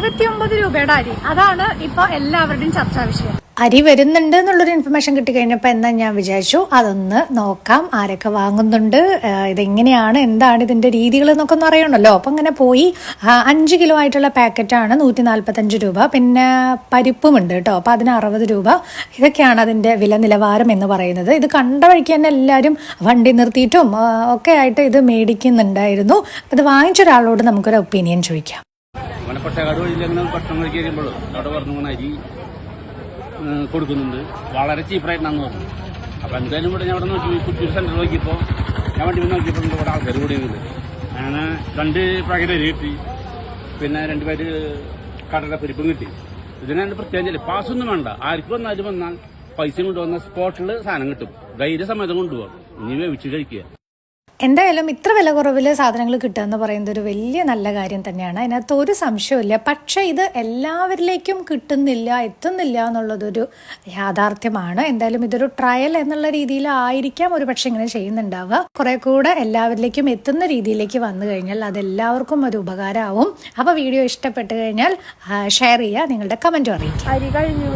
29 രൂപയുടെ അരി. അതാണ് ഇപ്പൊ എല്ലാവരുടെയും ചർച്ചാ വിഷയം. അരി വരുന്നുണ്ട് എന്നുള്ളൊരു ഇൻഫർമേഷൻ കിട്ടിക്കഴിഞ്ഞപ്പോൾ എന്നാ ഞാൻ വിചാരിച്ചു അതൊന്ന് നോക്കാം, ആരൊക്കെ വാങ്ങുന്നുണ്ട്, ഇതെങ്ങനെയാണ്, എന്താണ് ഇതിന്റെ രീതികൾ എന്നൊക്കെ ഒന്ന് അറിയണമല്ലോ. അപ്പം അങ്ങനെ പോയി 5 കിലോ ആയിട്ടുള്ള പാക്കറ്റാണ് 145 രൂപ. പിന്നെ പരിപ്പും ഉണ്ട് കേട്ടോ, അപ്പം അതിന് 60 രൂപ. ഇതൊക്കെയാണ് അതിന്റെ വില നിലവാരം എന്ന് പറയുന്നത്. ഇത് കണ്ട വഴിക്ക് തന്നെ എല്ലാവരും വണ്ടി നിർത്തിയിട്ടും ഒക്കെ ആയിട്ട് ഇത് മേടിക്കുന്നുണ്ടായിരുന്നു. ഇത് വാങ്ങിച്ച ഒരാളോട് നമുക്കൊരു ഒപ്പീനിയൻ ചോദിക്കാം. കൊടുക്കുന്നുണ്ട്, വളരെ ചീപ്പായിട്ടാണെന്ന് പറഞ്ഞു. അപ്പോൾ എന്തായാലും ഇവിടെ ഞാൻ അവിടെ നോക്കി കുറ്റൂർ സെൻറ്ററിൽ നോക്കിയപ്പോൾ ഞാൻ വണ്ടി നോക്കിയപ്പോൾ ഇവിടെ ആൾക്കാർ കൂടിയുണ്ട്. അങ്ങനെ 2 പാക്കറ്റ് അരി കിട്ടി, പിന്നെ 2 പാക്കറ്റ് കടല പരിപ്പും കിട്ടി. ഇതിനെ പ്രത്യേകം പാസ്സൊന്നും വേണ്ട, ആർക്കും വന്നാൽ പൈസ കൊണ്ടുവന്ന സ്പോട്ടിൽ സാധനം കിട്ടും. ധൈര്യസമേതം കൊണ്ടുപോകാം, ഇനി വേവിച്ച് കഴിക്കുക. എന്തായാലും ഇത്ര വില കുറവിൽ സാധനങ്ങൾ കിട്ടുക എന്ന് പറയുന്നത് ഒരു വലിയ നല്ല കാര്യം തന്നെയാണ്, അതിനകത്ത് ഒരു സംശയമില്ല. പക്ഷേ ഇത് എല്ലാവരിലേക്കും കിട്ടുന്നില്ല, എത്തുന്നില്ല എന്നുള്ളതൊരു യാഥാർത്ഥ്യമാണ്. എന്തായാലും ഇതൊരു ട്രയൽ എന്നുള്ള രീതിയിലായിരിക്കാം ഒരു പക്ഷെ ഇങ്ങനെ ചെയ്യുന്നുണ്ടാവുക. കുറെ കൂടെ എല്ലാവരിലേക്കും എത്തുന്ന രീതിയിലേക്ക് വന്നു കഴിഞ്ഞാൽ അതെല്ലാവർക്കും ഒരു ഉപകാരമാവും. അപ്പോൾ വീഡിയോ ഇഷ്ടപ്പെട്ട് കഴിഞ്ഞാൽ ഷെയർ ചെയ്യുക, നിങ്ങളുടെ കമൻറ്റും അറിയിക്കുക. അരി കഴിഞ്ഞു.